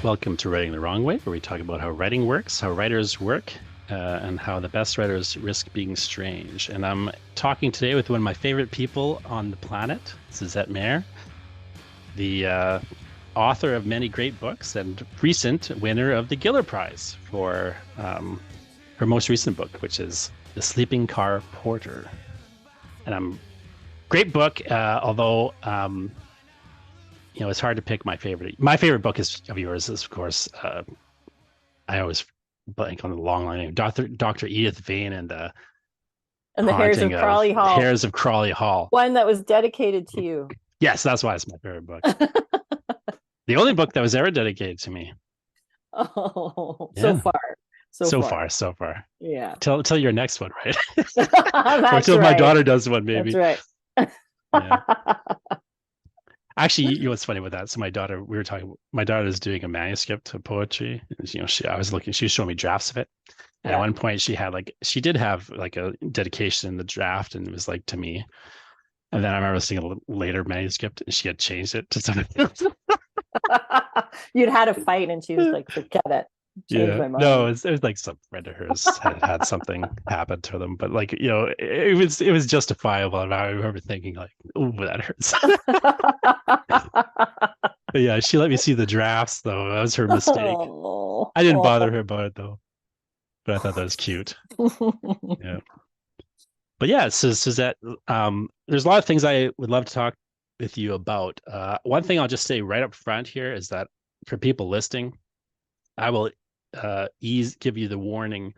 Welcome to Writing the Wrong Way, where we talk about how writing works, how writers work, and how the best writers risk being strange. And I'm talking today with one of my favorite people on the planet, Suzette Mayr, the author of many great books and recent winner of the Giller Prize for her most recent book, which is The Sleeping Car Porter. And great book, although it's hard to pick my favorite. My favorite book of yours is, of course, I always blank on the long line name, Dr. Edith Vane and the Hares of Crawley Hall. Hares of Crawley Hall. One that was dedicated to you. Yes, that's why it's my favorite book. The only book that was ever dedicated to me. Oh, yeah. So far. Yeah. Till your next one, right? Or until my daughter does one, maybe. That's right. Yeah. Actually, what's funny with that? So my daughter is doing a manuscript of poetry. She was showing me drafts of it. And at one point she did have like a dedication in the draft, and it was like to me. And then I remember seeing a later manuscript and she had changed it to something else. You'd had a fight and she was like, forget it. Yeah, no, it was like some friend of hers had something happen to them, but it was justifiable. And I remember thinking like, oh, that hurts. But yeah, she let me see the drafts though. That was her mistake. I didn't bother her about it though, but I thought that was cute. Yeah. But yeah, so Suzette, there's a lot of things I would love to talk with you about. One thing I'll just say right up front here is that for people listening, I will give you the warning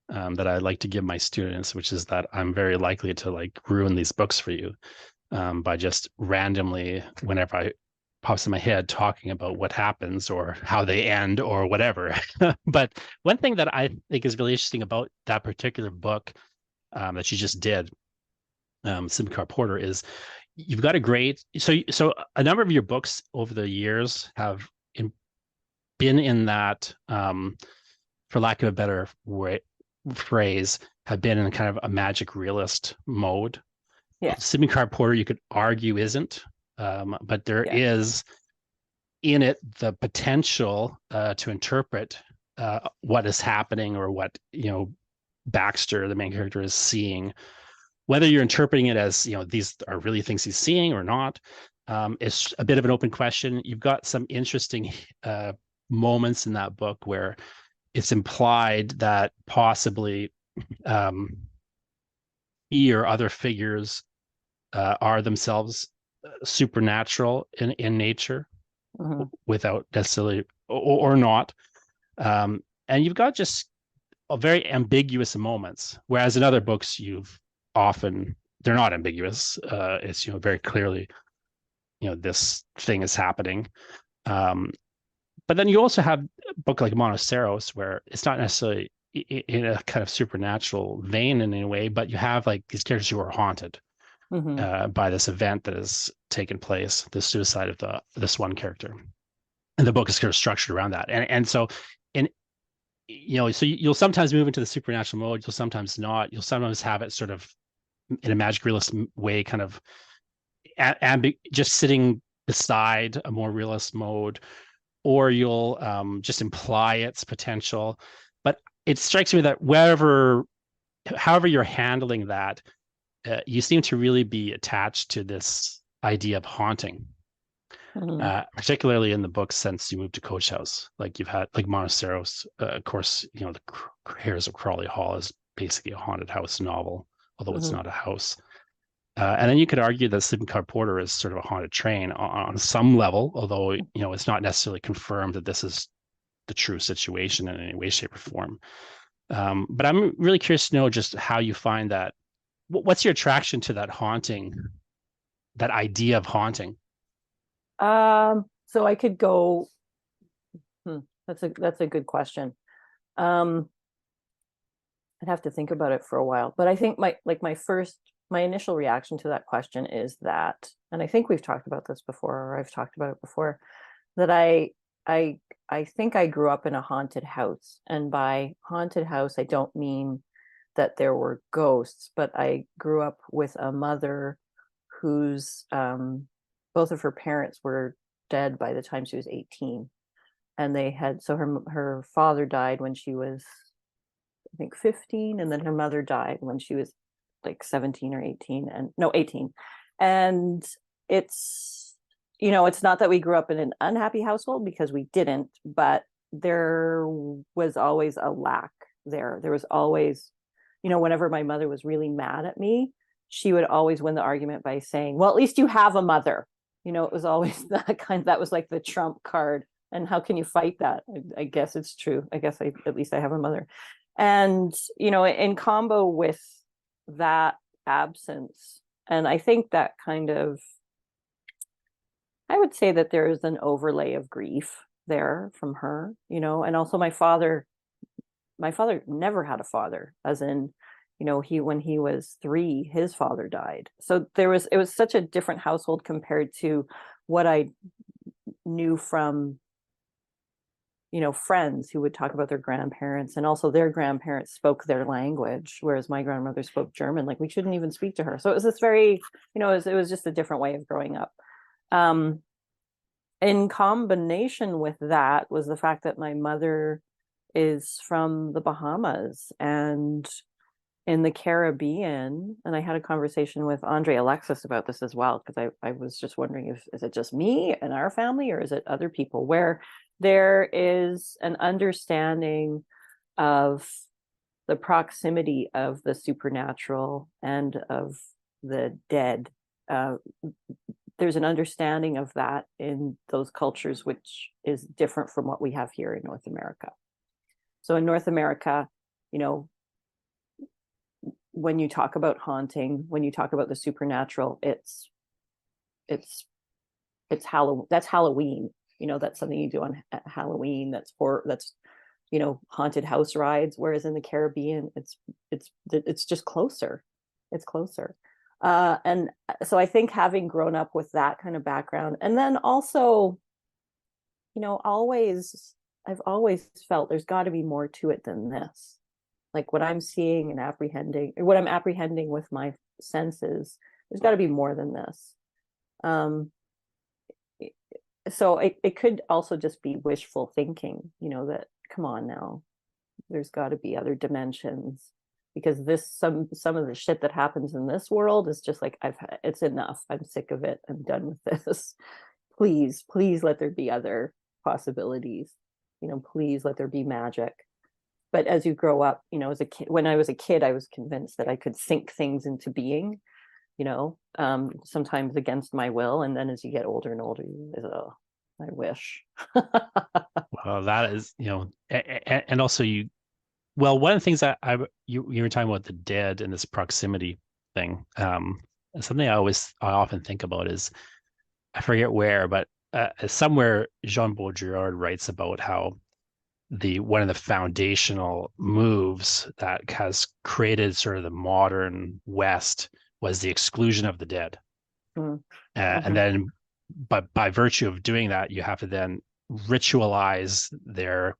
that I like to give my students, which is that I'm very likely to ruin these books for you by just randomly, whenever I pops in my head, talking about what happens or how they end or whatever. But one thing that I think is really interesting about that particular book that you just did, Sleeping Car Porter, is you've got a great. So a number of your books over the years have been in that, for lack of a better phrase, have been in kind of a magic realist mode. Yeah. Sleeping Car Porter, you could argue isn't, but there is in it the potential to interpret what is happening or what Baxter, the main character, is seeing. Whether you're interpreting it as these are really things he's seeing or not, it's a bit of an open question. You've got some interesting moments in that book where it's implied that possibly he or other figures are themselves supernatural in nature, without necessarily or not. And you've got just a very ambiguous moments, whereas in other books they're not ambiguous. It's very clearly this thing is happening. But then you also have a book like Monoceros, where it's not necessarily in a kind of supernatural vein in any way, but you have like these characters who are haunted by this event that has taken place, the suicide of this one character, and the book is kind of structured around that. And so, so you'll sometimes move into the supernatural mode, you'll sometimes not. You'll sometimes have it sort of in a magic realist way, kind of just sitting beside a more realist mode, or you'll just imply its potential. But it strikes me that however you're handling that, you seem to really be attached to this idea of haunting, particularly in the book since you moved to Coach House. Like you've had like Monoceros, of course, the Hares of Crawley Hall is basically a haunted house novel, although it's not a house. And then you could argue that Sleeping Car Porter is sort of a haunted train on some level, although it's not necessarily confirmed that this is the true situation in any way, shape, or form. But I'm really curious to know just how you find that. What's your attraction to that haunting, that idea of haunting? So I could go. That's a good question. I'd have to think about it for a while, but I think my initial reaction to that question is that, and I think we've talked about this before, or I've talked about it before, that I think I grew up in a haunted house, and by haunted house I don't mean that there were ghosts, but I grew up with a mother whose both of her parents were dead by the time she was 18, and they had, so her father died when she was, I think, 15, and then her mother died when she was like 17 or 18, and no, 18. And it's, it's not that we grew up in an unhappy household, because we didn't, but there was always a lack there. There was always, whenever my mother was really mad at me, she would always win the argument by saying, well, at least you have a mother. It was always that was like the trump card. And how can you fight that? I guess it's true. I guess at least I have a mother. And, in combo with that absence, and I think that kind of, I would say that there is an overlay of grief there from her, and also my father never had a father, as in, when he was 3, his father died. So it was such a different household compared to what I knew from, friends who would talk about their grandparents, and also their grandparents spoke their language, whereas my grandmother spoke German. Like, we shouldn't even speak to her. So it was this very, it was just a different way of growing up. In combination with that was the fact that my mother is from the Bahamas and in the Caribbean. And I had a conversation with Andre Alexis about this as well, because I was just wondering, is it just me and our family, or is it other people, where there is an understanding of the proximity of the supernatural and of the dead. There's an understanding of that in those cultures, which is different from what we have here in North America. So in North America, when you talk about haunting, when you talk about the supernatural, it's Halloween. That's Halloween. That's something you do on Halloween. That's haunted house rides. Whereas in the Caribbean, it's just closer. It's closer. And so I think, having grown up with that kind of background, and then also, I've always felt there's got to be more to it than this. Like, what I'm seeing and apprehending, or what I'm apprehending with my senses, there's got to be more than this. So it could also just be wishful thinking, that, come on now, there's got to be other dimensions, because some of the shit that happens in this world is just like, it's enough. I'm sick of it. I'm done with this. Please let there be other possibilities. Please let there be magic. But as you grow up, as a kid, when I was a kid, I was convinced that I could think things into being, sometimes against my will. And then as you get older and older, you realize, oh, I wish. Well, that is, and also one of the things that you were talking about, the dead and this proximity thing. Something I often think about is, I forget where, but somewhere Jean Baudrillard writes about how one of the foundational moves that has created sort of the modern West was the exclusion of the dead. Mm-hmm. And then, but by virtue of doing that, you have to then ritualize their,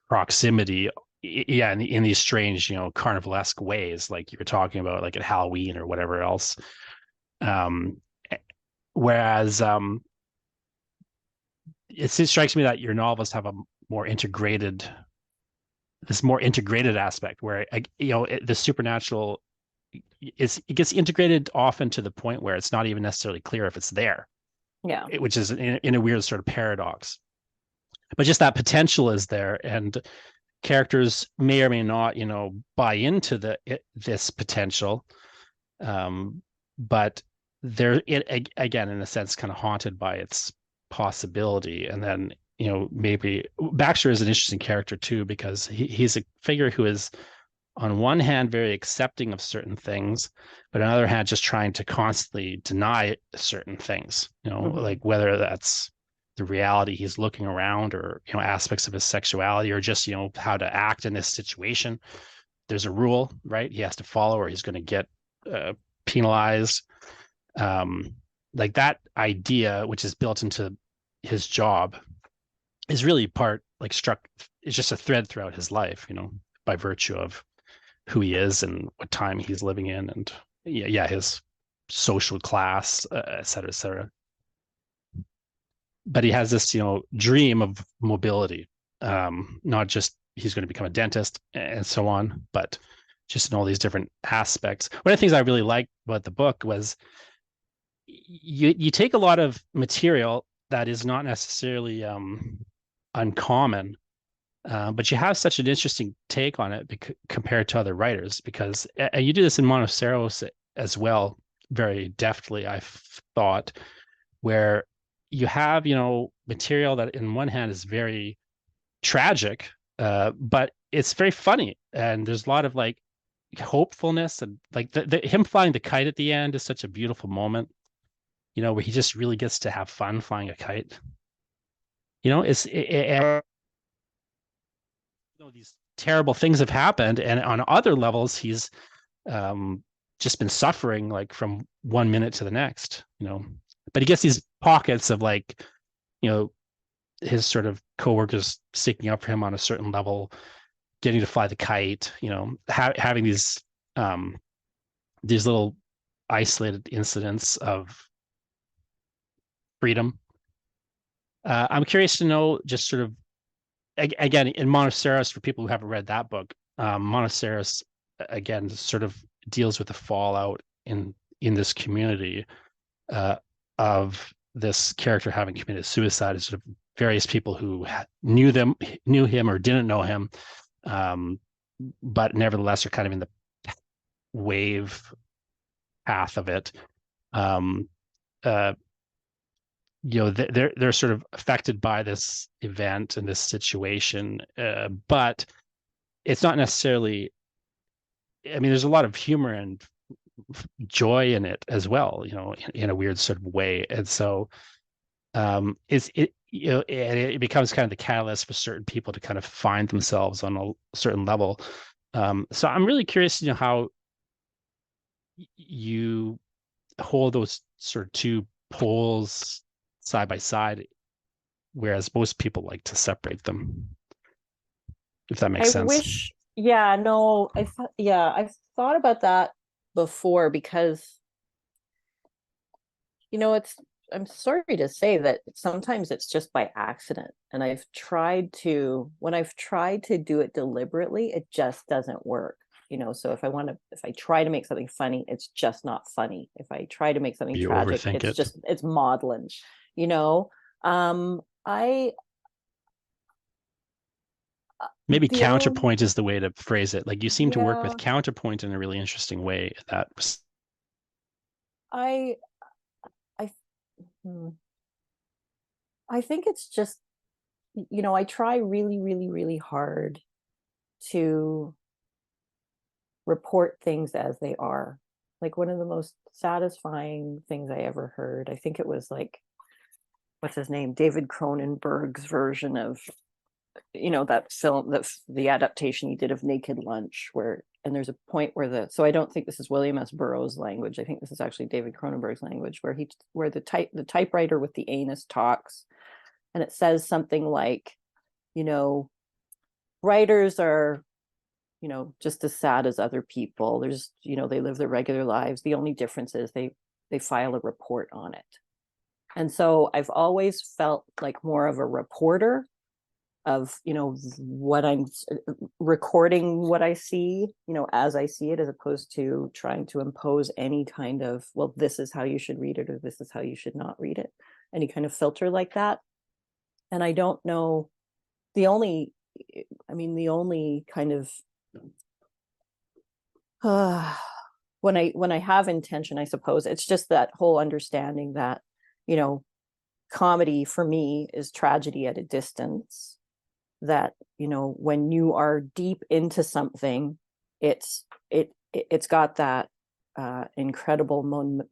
proximity, in these strange, carnivalesque ways, like you were talking about, like at Halloween or whatever else. Whereas it strikes me that your novels have this more integrated aspect, where the supernatural it gets integrated often to the point where it's not even necessarily clear if it's there. Yeah, which is in a weird sort of paradox. But just that potential is there, and characters may or may not, buy into this potential, but they're again, in a sense, kind of haunted by its possibility. And then, maybe Baxter is an interesting character too, because he's a figure who is, on one hand, very accepting of certain things, but on the other hand, just trying to constantly deny certain things, like whether that's the reality he's looking around, or, aspects of his sexuality, or just, how to act in this situation. There's a rule, right? He has to follow, or he's going to get penalized. Like that idea, which is built into his job, is really it's just a thread throughout his life, by virtue of who he is and what time he's living in, and his social class, et cetera, et cetera. but he has this, dream of mobility. Not just he's going to become a dentist and so on, but just in all these different aspects. One of the things I really liked about the book was you take a lot of material that is not necessarily uncommon, but you have such an interesting take on it compared to other writers, because and you do this in Monoceros as well, very deftly, I thought, where you have, material that in one hand is very tragic, but it's very funny, and there's a lot of like hopefulness, and like him flying the kite at the end is such a beautiful moment, where he just really gets to have fun flying a kite. These terrible things have happened, and on other levels, he's um, just been suffering like from one minute to the next. But he gets these pockets of like, his sort of coworkers sticking up for him on a certain level, getting to fly the kite, having these little isolated incidents of freedom. I'm curious to know, just sort of, again, in Monoceros, for people who haven't read that book, Monoceros again sort of deals with the fallout in this community, of this character having committed suicide, and sort of various people who knew him or didn't know him, but nevertheless are kind of in the wave path of it. They're sort of affected by this event and this situation, but it's not necessarily. I mean, there's a lot of humor and joy in it as well, in a weird sort of way, and so it becomes kind of the catalyst for certain people to kind of find themselves on a certain level. So I'm really curious, how you hold those sort of two poles side by side, whereas most people like to separate them, if that makes I sense. wish, yeah, no, I've thought about that before, because I'm sorry to say that sometimes it's just by accident. And when I've tried to do it deliberately, it just doesn't work. So if I try to make something funny, it's just not funny. If I try to make something You tragic, overthink it. it's maudlin, you know. I Maybe the only counterpoint is the way to phrase it. Like, you seem to work with Yeah, counterpoint in a really interesting way. I I hmm, I think it's just, I try really, really, really hard to report things as they are. Like, one of the most satisfying things I ever heard, I think it was like, what's his name, David Cronenberg's version of, that film, the adaptation he did of Naked Lunch, and there's a point so I don't think this is William S. Burroughs' language. I think this is actually David Cronenberg's language, where the typewriter with the anus talks, and it says something like, you know, writers are, just as sad as other people. They live their regular lives. The only difference is they file a report on it. And so I've always felt like more of a reporter of, what I'm recording, what I see, as I see it, as opposed to trying to impose any kind of, well, this is how you should read it, or this is how you should not read it, any kind of filter like that. And I don't know, the only kind of when I have intention, I suppose it's just that whole understanding that, comedy for me is tragedy at a distance. That, when you are deep into something, it's got that incredible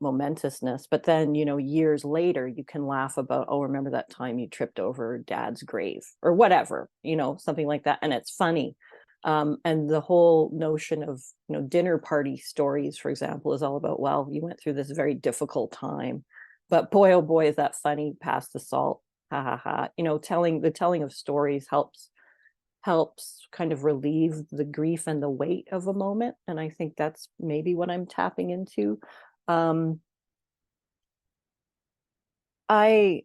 momentousness, but then, years later you can laugh about, oh, remember that time you tripped over dad's grave, or whatever, something like that, and it's funny. And the whole notion of, dinner party stories, for example, is all about, well, you went through this very difficult time, but boy, oh boy, is that funny past the salt. Ha ha ha. Telling of stories helps kind of relieve the grief and the weight of a moment. And I think that's maybe what I'm tapping into. I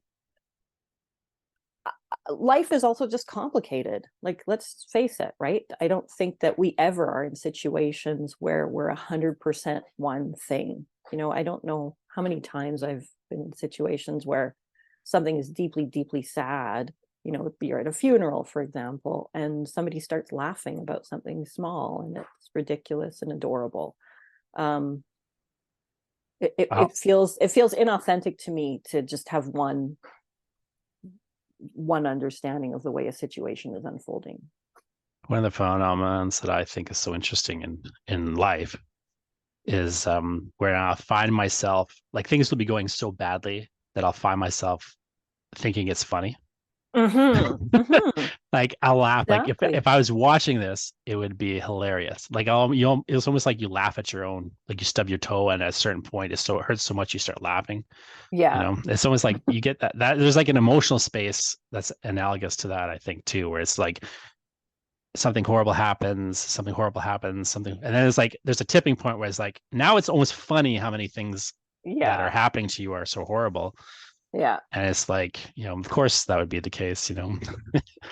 life is also just complicated. Like, let's face it, right? I don't think that we ever are in situations where we're 100% one thing. I don't know how many times I've been in situations where something is deeply, deeply sad. You're at a funeral, for example, and somebody starts laughing about something small and it's ridiculous and adorable. It feels inauthentic to me to just have one understanding of the way a situation is unfolding. One of the phenomena that I think is so interesting in life is where I'll find myself, like, things will be going so badly that I'll find myself thinking it's funny. Like, I'll laugh. Exactly. Like, if I was watching this, it would be hilarious. Like, it's almost like you laugh at your own, like you stub your toe, and at a certain point it hurts so much you start laughing. Yeah. It's almost like you get that there's like an emotional space that's analogous to that, I think, too, where it's like something horrible happens, and then it's like there's a tipping point where it's like, now it's almost funny how many things that are happening to you are so horrible. Yeah. And it's like, of course that would be the case. I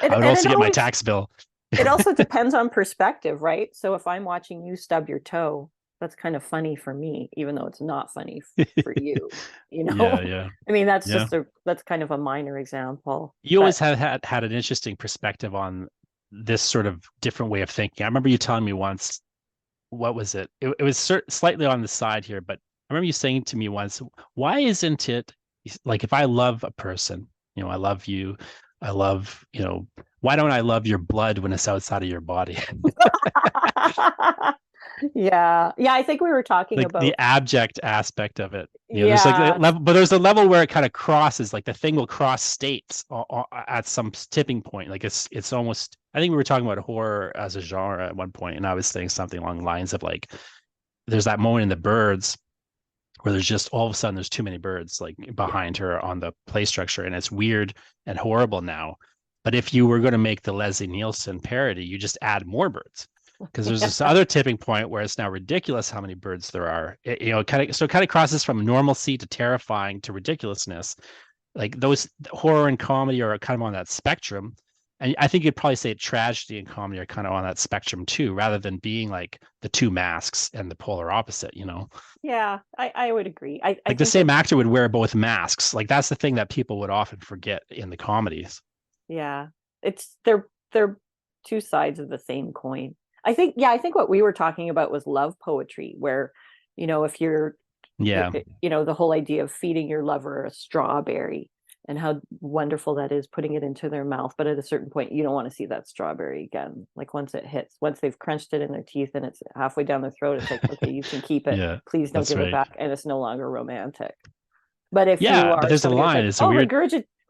would also get my tax bill. It also depends on perspective, right? So if I'm watching you stub your toe, that's kind of funny for me, even though it's not funny for you. Yeah. I mean, that's that's kind of a minor example. You always have had an interesting perspective on this sort of different way of thinking. I remember you telling me once, what was it? It was slightly on the side here, but I remember you saying to me once, why isn't it like, if I love a person, I love you, why don't I love your blood when it's outside of your body? Yeah, I think we were talking like about the abject aspect of it. There's like a level, but there's a level where it kind of crosses, like the thing will cross states at some tipping point. Like it's almost, I think we were talking about horror as a genre at one point, and I was saying something along the lines of, like, there's that moment in The Birds where there's just all of a sudden there's too many birds, like, behind her on the play structure, and it's weird and horrible now. But if you were going to make the Leslie Nielsen parody, you just add more birds, because there's this other tipping point where it's now ridiculous how many birds there are. It kind of crosses from normalcy to terrifying to ridiculousness. Like, those horror and comedy are kind of on that spectrum. And I think you'd probably say tragedy and comedy are kind of on that spectrum too, rather than being like the two masks and the polar opposite. Yeah, I would agree. I like the same actor would wear both masks. Like, that's the thing that people would often forget in the comedies. Yeah, they're two sides of the same coin. I think what we were talking about was love poetry, where, if you're, the whole idea of feeding your lover a strawberry and how wonderful that is, putting it into their mouth. But at a certain point, you don't want to see that strawberry again. Like, once they've crunched it in their teeth and it's halfway down their throat, it's like, okay, you can keep it. Yeah, please don't give it back. And it's no longer romantic. But if you are, but there's a line. Like, it's a weird...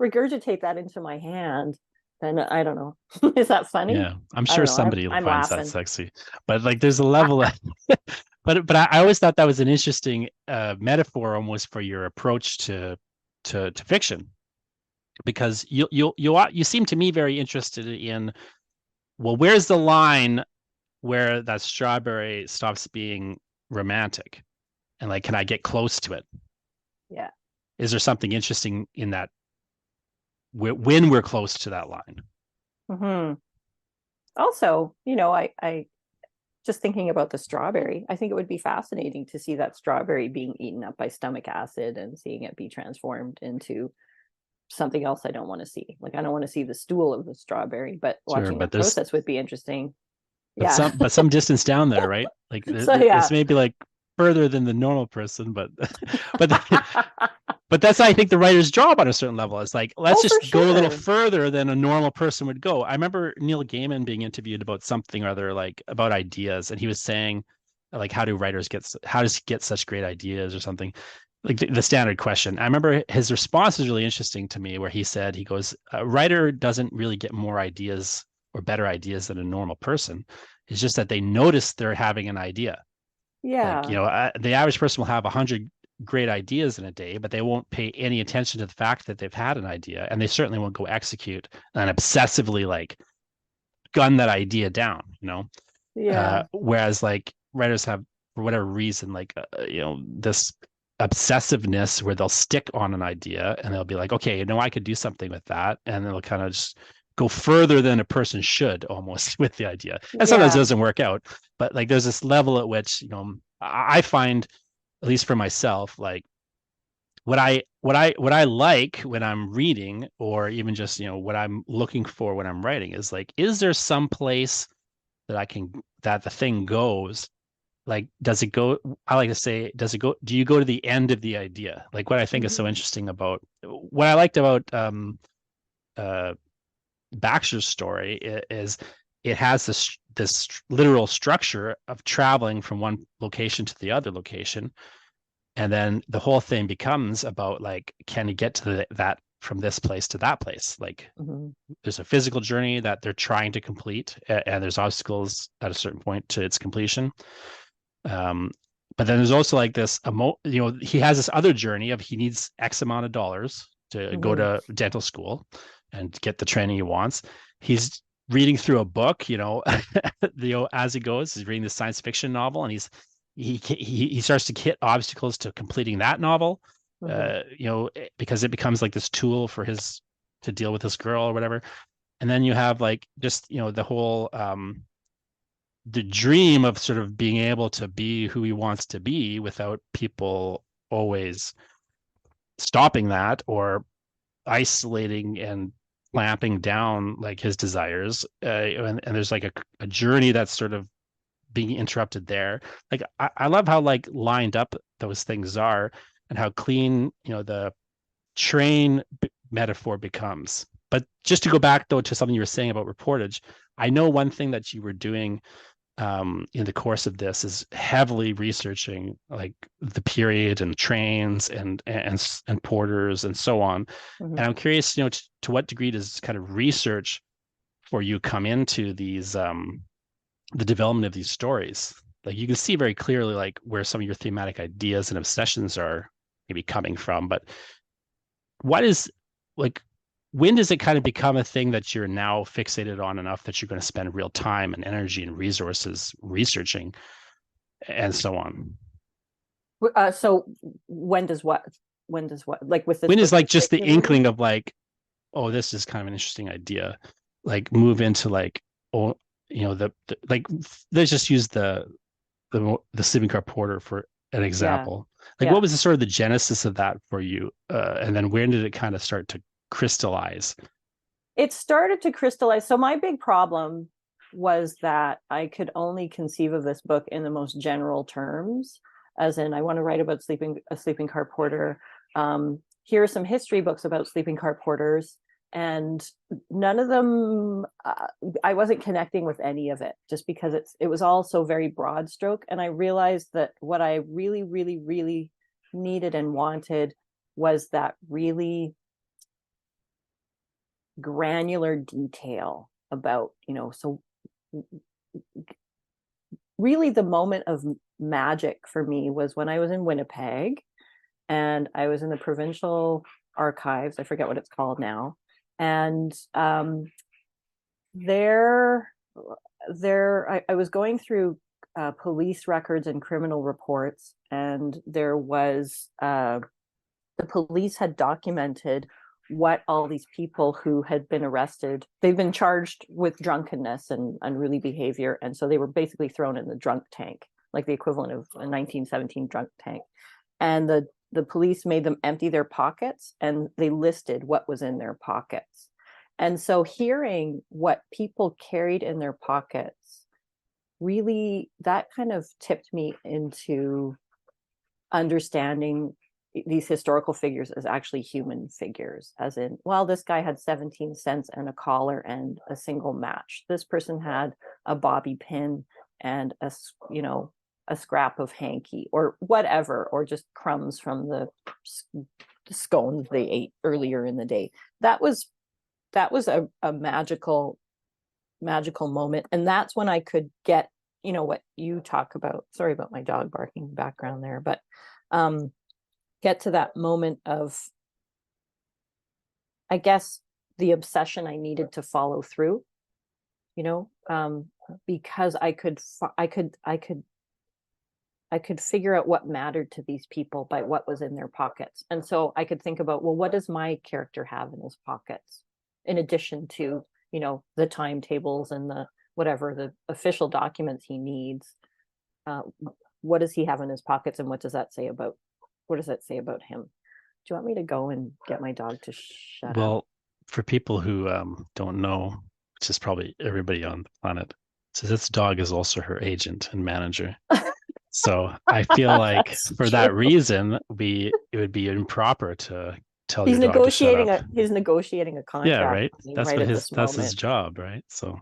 regurgitate that into my hand, then I don't know. Is that funny? Yeah, I'm sure somebody finds that sexy. But like, there's a level of... but I always thought that was an interesting metaphor, almost, for your approach to fiction. Because you seem to me very interested in, well, where's the line where that strawberry stops being romantic, and, like, can I get close to it? Yeah. Is there something interesting in that when we're close to that line? Mm-hmm. Also, I just thinking about the strawberry, I think it would be fascinating to see that strawberry being eaten up by stomach acid and seeing it be transformed into something else I don't want to see. Like, I don't want to see the stool of the strawberry, but watching the process would be interesting. But some distance down there, right? Like, this may be like further than the normal person, but but that's, I think, the writer's job on a certain level. It's like, let's just go a little further than a normal person would go. I remember Neil Gaiman being interviewed about something or other, like about ideas, and he was saying, like, how does he get such great ideas, or something, like the standard question. I remember his response was really interesting to me, where he goes, a writer doesn't really get more ideas or better ideas than a normal person. It's just that they notice they're having an idea. Yeah. Like, the average person will have 100 great ideas in a day, but they won't pay any attention to the fact that they've had an idea, and they certainly won't go execute and obsessively, like, gun that idea down. Yeah. Whereas, like, writers have, for whatever reason, like, this obsessiveness where they'll stick on an idea and they'll be like, okay, I could do something with that. And they'll kind of just go further than a person should almost with the idea. And sometimes it Yeah. doesn't work out. But like there's this level at which, I find, at least for myself, like what I like when I'm reading, or even just, what I'm looking for when I'm writing, is like, is there some place that the thing goes? Like, does it go, I like to say, do you go to the end of the idea? Like, what I think is so Mhm. interesting about what I liked about uh Baxter's story is it has this literal structure of traveling from one location to the other location, and then the whole thing becomes about, like, can you get to that from this place to that place? Like, Mhm. there's a physical journey that they're trying to complete, and there's obstacles at a certain point to its completion. Um, but then there's also like this, he has this other journey of he needs X amount of dollars to go Mhm. to dental school and get the training he wants. He's reading through a book, as he goes. He's reading the science fiction novel, and he starts to hit obstacles to completing that novel. Mhm. Because it becomes like this tool for his to deal with this girl or whatever. And then you have like just the whole the dream of sort of being able to be who he wants to be without people always stopping that or isolating and clamping down like his desires. And there's like a journey that's sort of being interrupted there. Like I love how like lined up those things are, and how clean the train metaphor becomes. But just to go back though to something you were saying about reportage, I know one thing that you were doing in the course of this is heavily researching like the period and trains and porters and so on. Mhm. And I'm curious, to what degree does kind of research for you come into these the development of these stories? Like, you can see very clearly like where some of your thematic ideas and obsessions are maybe coming from, but what is, like, when does it kind of become a thing that you're now fixated on enough that you're going to spend real time and energy and resources researching and so on? So when does what? When does what? Like with this When is book like just the particularly? inkling of like, oh, this is kind of an interesting idea, like move into like, oh, like, let's just use the sleeping car porter for an Yeah. example. Like, what Yeah. was the sort of the genesis of that for you, and then when did it kind of start to crystallize? It started to crystallize. So my big problem was that I could only conceive of this book in the most general terms, as in I want to write about a sleeping car porter. Here are some history books about sleeping car porters, and none of them I wasn't connecting with any of it, just because it was all so very broad stroke. And I realized that what I really, really, really needed and wanted was that really granular detail about, so really the moment of magic for me was when I was in Winnipeg and I was in the provincial archives. I forget what it's called now. And there, I was going through police records and criminal reports, and there was the police had documented what all these people who had been arrested, they've been charged with drunkenness and unruly behavior, and so they were basically thrown in the drunk tank, like the equivalent of a 1917 drunk tank. And the police made them empty their pockets, and they listed what was in their pockets. And so hearing what people carried in their pockets, really, that kind of tipped me into understanding these historical figures as actually human figures, as in, well, this guy had 17 cents and a collar and a single match. This person had a bobby pin and a scrap of hanky or whatever, or just crumbs from the scones they ate earlier in the day. That was a magical moment. And that's when I could get, what you talk about. Sorry about my dog barking in the background there, but um, get to that moment of, I guess, the obsession I needed to follow through, because I could I could figure out what mattered to these people by what was in their pockets. And so I could think about, well, what does my character have in his pockets? In addition to, the timetables and the whatever, the official documents he needs. What does he have in his pockets, and what does that say about him? Do you want me to go and get my dog to shut up? Well, for people who don't know, which is probably everybody on the planet, Suzette's dog is also her agent and manager. So I feel like for that reason, it would be improper to tell your dog to shut up. He's negotiating a contract. Yeah, right. That's his job, right? So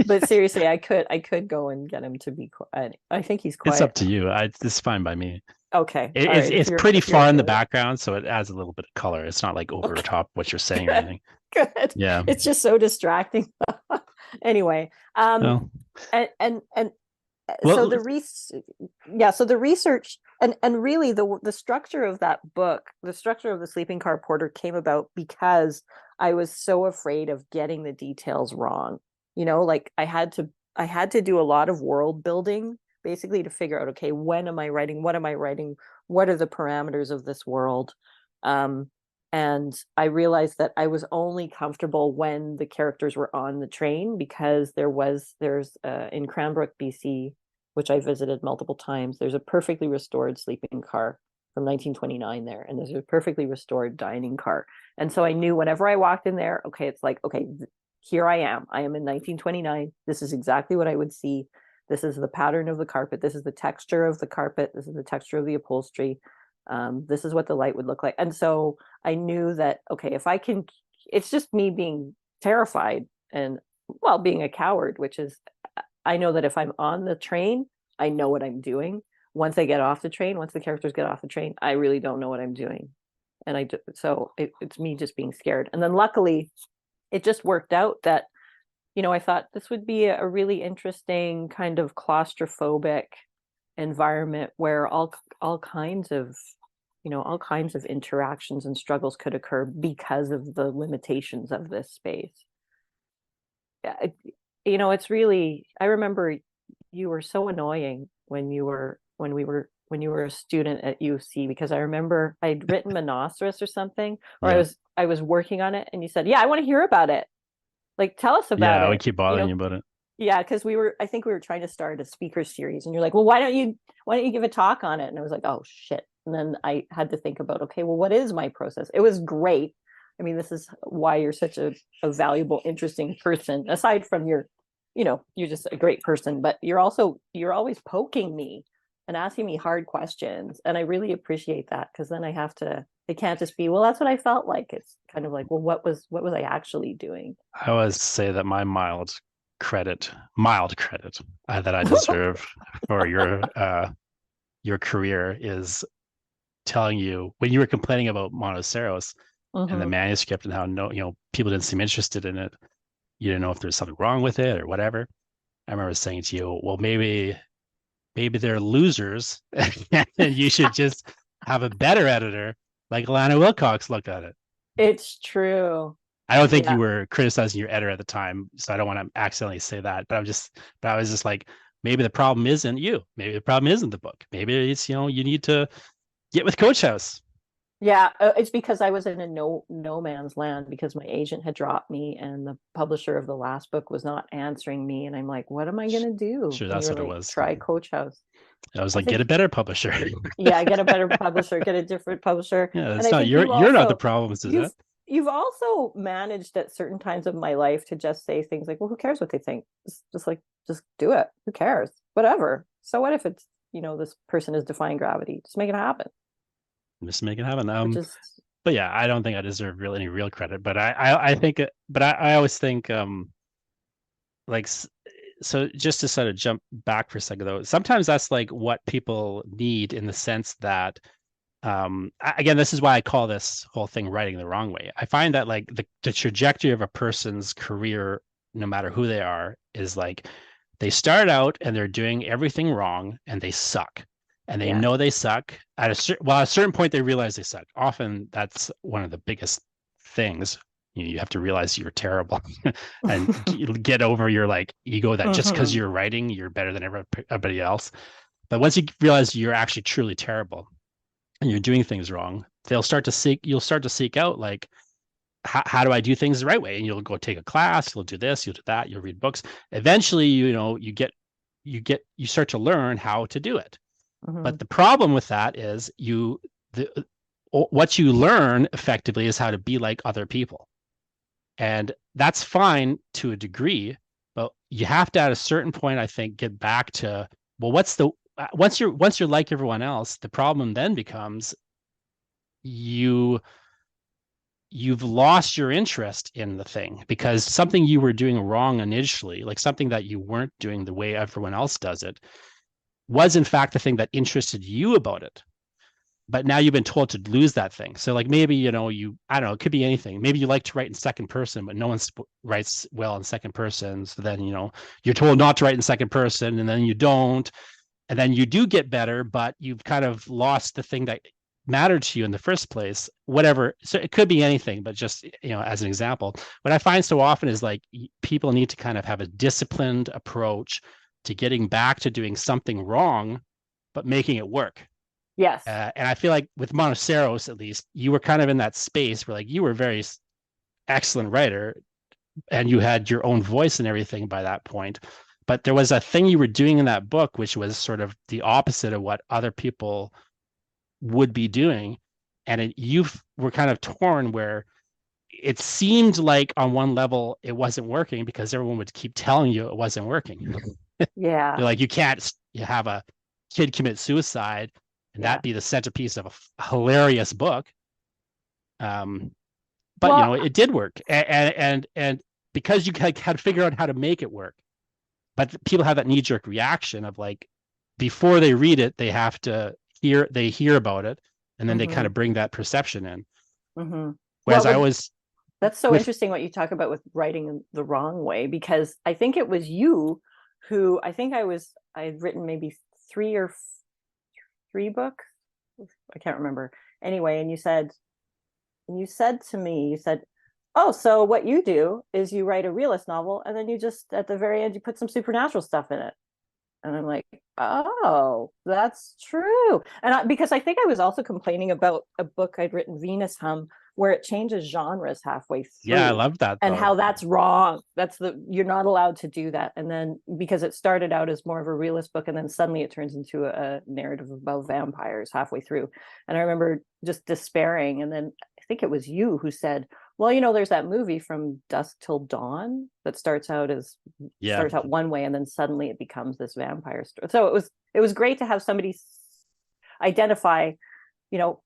but seriously, I could go and get him to be quiet. I think he's quiet. It's up to you. It's fine by me. Okay. It's pretty far in the background, so it adds a little bit of color. It's not like over the top what you're saying or anything. Good. Yeah. It's just so distracting. Anyway, so the research and really the structure of that book, the structure of The Sleeping Car Porter came about because I was so afraid of getting the details wrong. Like I had to do a lot of world building basically to figure out, okay, when am I writing? What am I writing? What are the parameters of this world? And I realized that I was only comfortable when the characters were on the train, because there's in Cranbrook, BC, which I visited multiple times, there's a perfectly restored sleeping car from 1929 there, and there's a perfectly restored dining car. And so I knew whenever I walked in there, okay, it's like, okay, here I am in 1929. This is exactly what I would see. This is the pattern of the carpet. This is the texture of the carpet. This is the texture of the upholstery. This is what the light would look like. And so I knew that, okay, if I can, it's just me being terrified and, well, being a coward, which is, I know that if I'm on the train, I know what I'm doing. Once I get off the train, once the characters get off the train, I really don't know what I'm doing. And it's me just being scared. And then luckily it just worked out that, I thought this would be a really interesting kind of claustrophobic environment where all kinds of interactions and struggles could occur because of the limitations of this space. It's really, I remember you were so annoying when you were a student at UC, because I remember I'd written Monoceros or something, or I was working on it, and you said, yeah, I want to hear about it. Like, tell us about it. Yeah, we keep bothering you about it. Yeah, because I think we were trying to start a speaker series, and you're like, well, why don't you give a talk on it? And I was like, oh shit. And then I had to think about, okay, well, what is my process? It was great. I mean, this is why you're such a valuable, interesting person, aside from you're just a great person, but you're always poking me and asking me hard questions. And I really appreciate that, because then it can't just be, well, that's what I felt like. It's kind of like, well, what was I actually doing? I always say that my mild credit that I deserve for your career is telling you, when you were complaining about Monoceros and the manuscript and how people didn't seem interested in it, you didn't know if there's something wrong with it or whatever. I remember saying to you, well, maybe they're losers and you should just have a better editor like Alana Wilcox look at it. It's true. I don't think you were criticizing your editor at the time, so I don't want to accidentally say that. But I was just like, maybe the problem isn't you. Maybe the problem isn't the book. Maybe it's, you need to get with Coach House. Yeah, it's because I was in a no man's land, because my agent had dropped me and the publisher of the last book was not answering me. And I'm like, what am I going to do? Sure, that's what it was. Try Coach House. I was like, get a better publisher. Yeah, get a better publisher, get a different publisher. Yeah, that's not, you're not the problem, Suzette. You've also managed at certain times of my life to just say things like, well, who cares what they think? Just do it. Who cares? Whatever. So what if it's, this person is defying gravity? Just make it happen. Just make it happen. But yeah, I don't think I deserve any real credit, but I think, but I always think, so just to sort of jump back for a second though, sometimes that's like what people need, in the sense that, again, this is why I call this whole thing writing the wrong way. I find that like the trajectory of a person's career, no matter who they are, is like they start out and they're doing everything wrong and they suck. And they know they suck. At a certain point, they realize they suck. Often that's one of the biggest things. You have to realize you're terrible and get over your ego that just because you're writing, you're better than everybody else. But once you realize you're actually truly terrible and you're doing things wrong, you'll start to seek out like, how do I do things the right way? And you'll go take a class, you'll do this, you'll do that, you'll read books. Eventually, you start to learn how to do it. Mm-hmm. But the problem with that is what you learn effectively is how to be like other people. And that's fine to a degree, but you have to, at a certain point, I think, get back to, well, once you're like everyone else, the problem then becomes you've lost your interest in the thing because something you were doing wrong initially, like something that you weren't doing the way everyone else does it, was in fact the thing that interested you about it. But now you've been told to lose that thing. So like maybe, I don't know, it could be anything. Maybe you like to write in second person, but no one writes well in second person. So then, you're told not to write in second person and then you don't. And then you do get better, but you've kind of lost the thing that mattered to you in the first place, whatever. So it could be anything, but just, as an example, what I find so often is like people need to kind of have a disciplined approach to getting back to doing something wrong, but making it work. Yes. And I feel like with Monoceros, at least, you were kind of in that space where like you were a very excellent writer and you had your own voice and everything by that point. But there was a thing you were doing in that book, which was sort of the opposite of what other people would be doing. And you were kind of torn where it seemed like on one level it wasn't working because everyone would keep telling you it wasn't working. Yeah. You're like, you have a kid commit suicide and that be the centerpiece of a hilarious book. But Well, it did work, and because you had to figure out how to make it work. But people have that knee-jerk reaction of like, before they read it, they have to hear about it, and then they kind of bring that perception in. Whereas that's so interesting what you talk about with writing the wrong way, because I think it was you who, I'd written maybe three books. I can't remember. Anyway, and you said to me, oh, so what you do is you write a realist novel and then you just, at the very end, you put some supernatural stuff in it. And I'm like, oh, that's true. And because I think I was also complaining about a book I'd written, Venus Hum, where it changes genres halfway through. Yeah, I love that. And how that's wrong. You're not allowed to do that. And then because it started out as more of a realist book, and then suddenly it turns into a narrative about vampires halfway through. And I remember just despairing. And then I think it was you who said, well, there's that movie From Dusk Till Dawn that starts out one way and then suddenly it becomes this vampire story. So it was great to have somebody identify,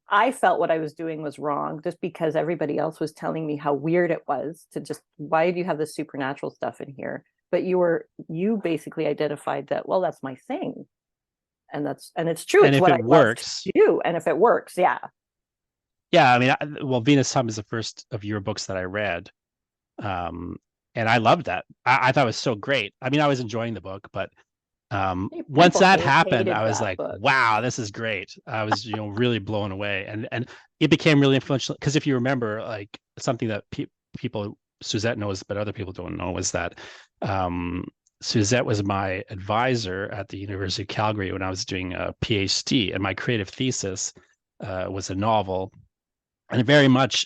I felt what I was doing was wrong just because everybody else was telling me how weird it was to just, why do you have this supernatural stuff in here? But you basically identified that, well, that's my thing. And it's true. And it's if what it works, do. And if it works, yeah. Yeah, I mean, Venus Hum is the first of your books that I read. And I loved that. I thought it was so great. I mean, I was enjoying the book, but once that happened, I was like, book. Wow, this is great. I was, really blown away. And it became really influential because if you remember, like something that people, Suzette knows, but other people don't know, was that Suzette was my advisor at the University of Calgary when I was doing a PhD, and my creative thesis was a novel. And very much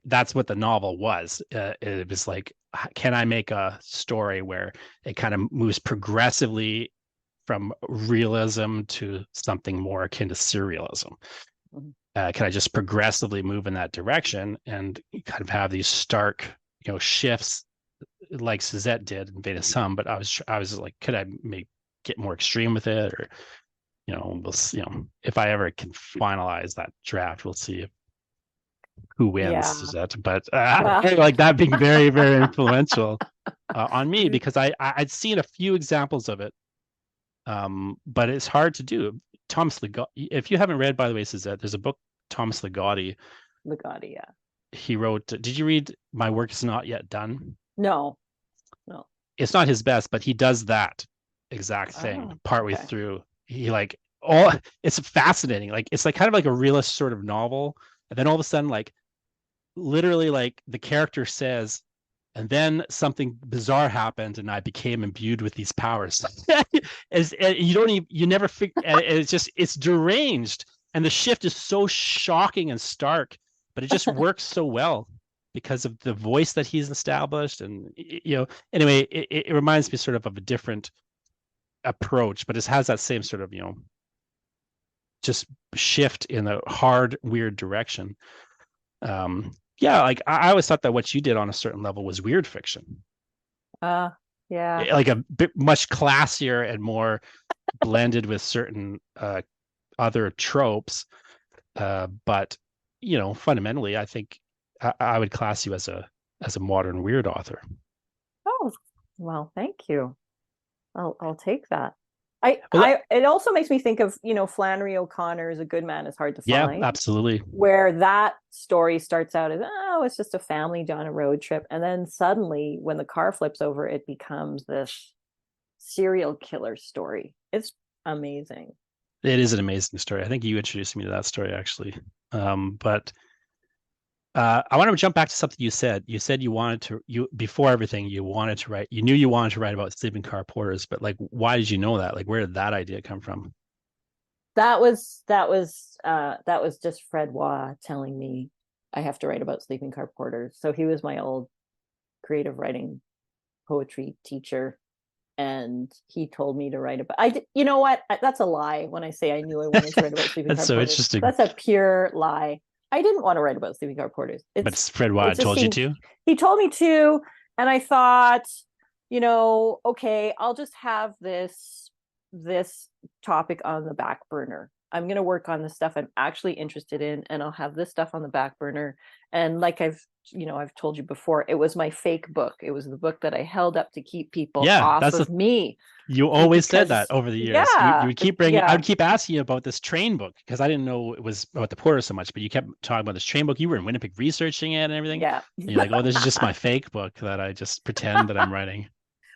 that's what the novel was. It was like, can I make a story where it kind of moves progressively from realism to something more akin to surrealism? Can I just progressively move in that direction and kind of have these stark, shifts like Suzette did in Venus Hum? But I was like, could I get more extreme with it? Or, if I ever can finalize that draft, we'll see who wins, Suzette. But like that being very, very influential on me, because I'd seen a few examples of it, but it's hard to do. Thomas Ligotti, if you haven't read, by the way, Suzette, there's a book, Thomas Ligotti, yeah, he wrote. Did you read My Work Is Not Yet Done? No. It's not his best, but he does that exact thing partway through. He it's fascinating. Like it's like kind of like a realist sort of novel, and then all of a sudden, like literally, like the character says, and then something bizarre happened, and I became imbued with these powers. You don't even, you never figure. It's deranged, and the shift is so shocking and stark, but it just works so well because of the voice that he's established, and anyway, it reminds me sort of a different approach, but it has that same sort of just shift in a hard, weird direction. Yeah, like I always thought that what you did on a certain level was weird fiction. Yeah. Like a bit much classier and more blended with certain other tropes. But fundamentally, I think I would class you as a modern weird author. Oh, well, thank you. I'll take that. Well, It also makes me think of, Flannery O'Connor's A Good Man is Hard to yeah, Find, absolutely. where that story starts out as, oh, it's just a family on a road trip. And then suddenly when the car flips over, it becomes this serial killer story. It's amazing. It is an amazing story. I think you introduced me to that story, actually. But I want to jump back to something you said. You said before everything, you wanted to write. You knew you wanted to write about sleeping car porters, but like, why did you know that? Like, where did that idea come from? That was just Fred Waugh telling me I have to write about sleeping car porters. So he was my old creative writing poetry teacher, and he told me to write about. You know what? That's a lie. When I say I knew I wanted to write about sleeping That's car so porters, interesting. that's a pure lie. I didn't want to write about sleeping car porters. But Fred Waugh told you to? He told me to, and I thought, okay, I'll just have this topic on the back burner. I'm going to work on the stuff I'm actually interested in, and I'll have this stuff on the back burner. And like I've told you before, it was my fake book. It was the book that I held up to keep people off of me. You always said that over the years. Yeah, you would keep bringing. I would keep asking you about this train book because I didn't know it was about the porter so much. But you kept talking about this train book. You were in Winnipeg researching it and everything. Yeah. And you're like, oh, this is just my fake book that I just pretend that I'm writing.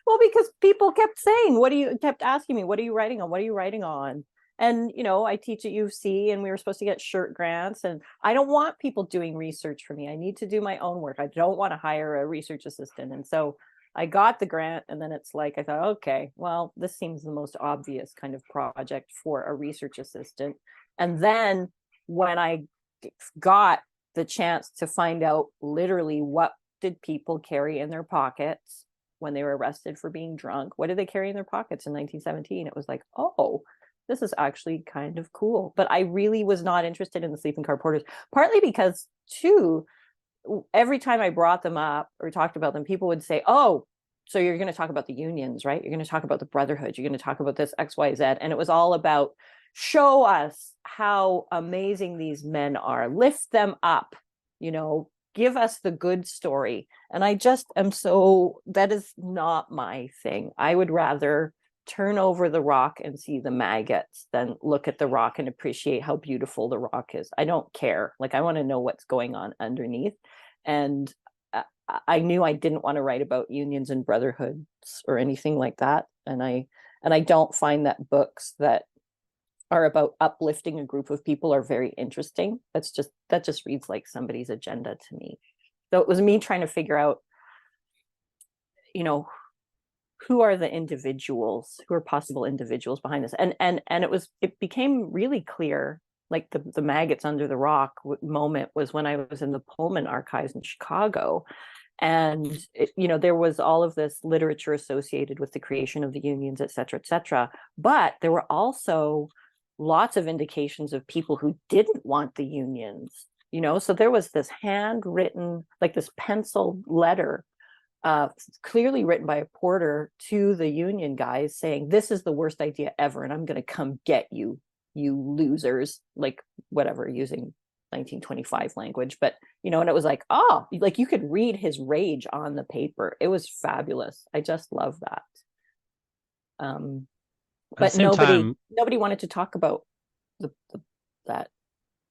Well, because people kept saying, kept asking me, what are you writing on? What are you writing on? And, I teach at UC, and we were supposed to get shirt grants, and I don't want people doing research for me. I need to do my own work. I don't want to hire a research assistant. And so I got the grant, and then it's like, I thought, okay, well, this seems the most obvious kind of project for a research assistant. And then when I got the chance to find out literally what did people carry in their pockets when they were arrested for being drunk, what did they carry in their pockets in 1917? It was like, oh, this is actually kind of cool. But I really was not interested in the sleeping car porters, partly because, too, every time I brought them up or talked about them, people would say, oh, so you're going to talk about the unions, right? You're going to talk about the brotherhood. You're going to talk about this X, Y, Z. And it was all about, show us how amazing these men are. Lift them up, give us the good story. And I just am that is not my thing. I would rather turn over the rock and see the maggots than look at the rock and appreciate how beautiful the rock is. I don't care. Like, I want to know what's going on underneath. And I knew I didn't want to write about unions and brotherhoods or anything like that. And I don't find that books that are about uplifting a group of people are very interesting. That just reads like somebody's agenda to me. So it was me trying to figure out, who are the individuals, who are possible individuals behind this. And it became really clear, like the maggots under the rock moment was when I was in the Pullman archives in Chicago. And there was all of this literature associated with the creation of the unions, et cetera, but there were also lots of indications of people who didn't want the unions, so there was this handwritten, like this penciled letter, clearly written by a porter to the union guys saying, this is the worst idea ever, and I'm going to come get you losers, like whatever, using 1925 language. But and it was like, oh, like you could read his rage on the paper. It was fabulous. I just love that. But nobody wanted to talk about that,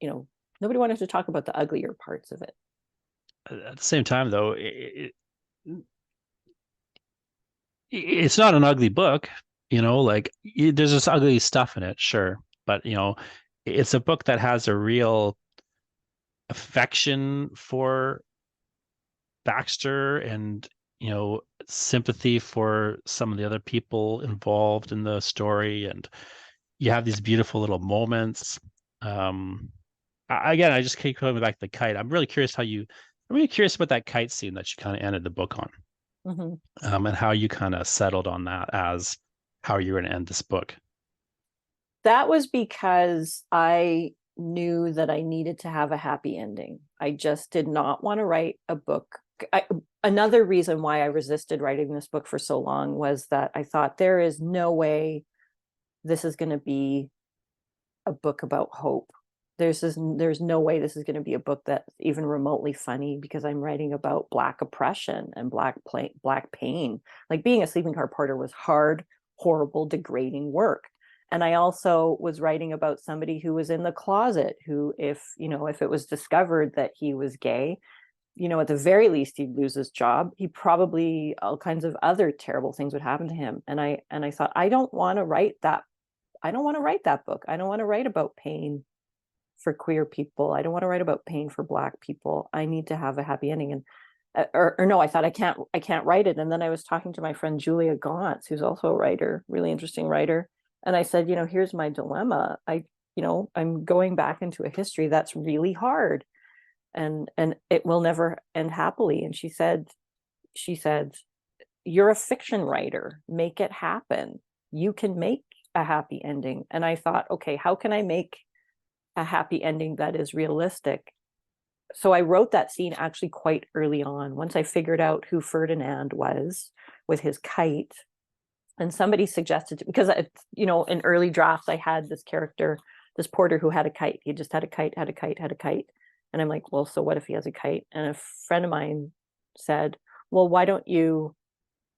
nobody wanted to talk about the uglier parts of it. At the same time, though, it's not an ugly book, like there's this ugly stuff in it, sure, but it's a book that has a real affection for Baxter and sympathy for some of the other people involved in the story, and you have these beautiful little moments. Again, I just keep coming back to the kite. I'm really curious about that kite scene that you kind of ended the book on, Mhm. and how you kind of settled on that as how you're going to end this book. That was because I knew that I needed to have a happy ending. I just did not want to write a book. Another reason why I resisted writing this book for so long was that I thought there is no way this is going to be a book about hope. There's no way this is going to be a book that's even remotely funny, because I'm writing about Black oppression and Black pain. Like, being a sleeping car porter was hard, horrible, degrading work. And I also was writing about somebody who was in the closet, who, if it was discovered that he was gay, at the very least, he'd lose his job. He probably, all kinds of other terrible things would happen to him. And I thought, I don't want to write that. I don't want to write that book. I don't want to write about pain for queer people. I don't want to write about pain for Black people. I need to have a happy ending. And or no, I thought, I can't write it. And then I was talking to my friend Julia Gauntz, who's also a writer, really interesting writer. And I said, here's my dilemma. I'm going back into a history that's really hard, and it will never end happily. And she said, you're a fiction writer. Make it happen. You can make a happy ending. And I thought, okay, how can I make a happy ending that is realistic? So I wrote that scene actually quite early on, once I figured out who Ferdinand was with his kite. And somebody suggested, because in early drafts I had this character, this porter, who had a kite. He just had a kite. And I'm like, well, so what if he has a kite? And a friend of mine said, well, why don't you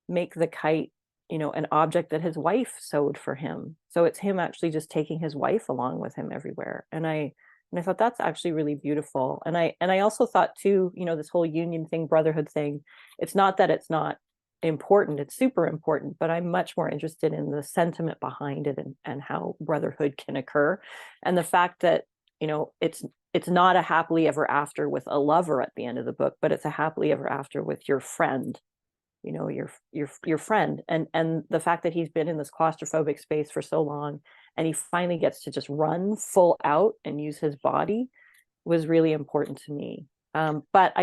make the kite an object that his wife sewed for him, so it's him actually just taking his wife along with him everywhere. And I thought, that's actually really beautiful. And I also thought too, this whole union thing, brotherhood thing, it's not that it's not important, it's super important, but I'm much more interested in the sentiment behind it, and how brotherhood can occur. And the fact that it's not a happily ever after with a lover at the end of the book, but it's a happily ever after with your friend, your friend. And the fact that he's been in this claustrophobic space for so long, and he finally gets to just run full out and use his body, was really important to me. But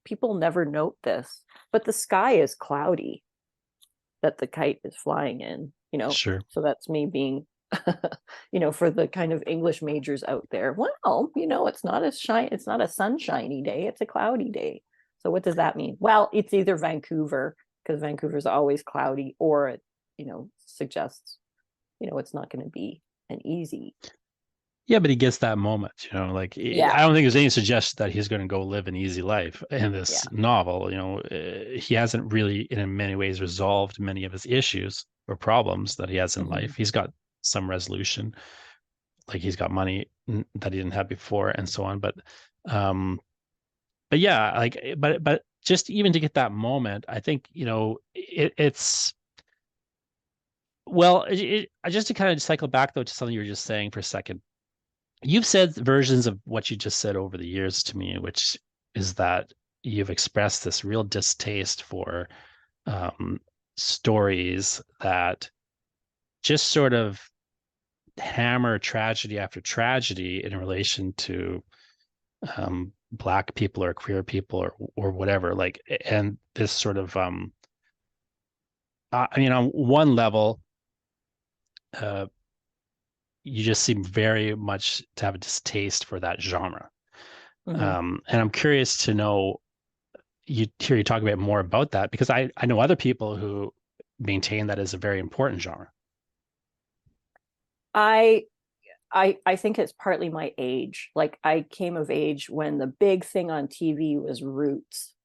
people never note this, but the sky is cloudy that the kite is flying in, Sure. so that's me being for the kind of English majors out there, well, it's not a sunshiny day, it's a cloudy day. So what does that mean? Well, it's either Vancouver, because Vancouver's always cloudy, or it, suggests, it's not going to be an easy. Yeah, but he gets that moment, like, Yeah. I don't think there's any suggestion that he's going to go live an easy life in this Yeah. novel. He hasn't really, in many ways, resolved many of his issues or problems that he has in life. He's got some resolution, like he's got money that he didn't have before, and so on. But yeah, like, but just even to get that moment, I think, it's well, just to kind of cycle back though to something you were just saying for a second. You've said versions of what you just said over the years to me, which is that you've expressed this real distaste for stories that just sort of hammer tragedy after tragedy in relation to Black people or queer people or whatever. Like, and this sort of on one level, uh, you just seem very much to have a distaste for that genre. And I'm curious to know, hear you talk a bit more about that, because I know other people who maintain that as a very important genre. I think it's partly my age. Like, I came of age when the big thing on TV was Roots,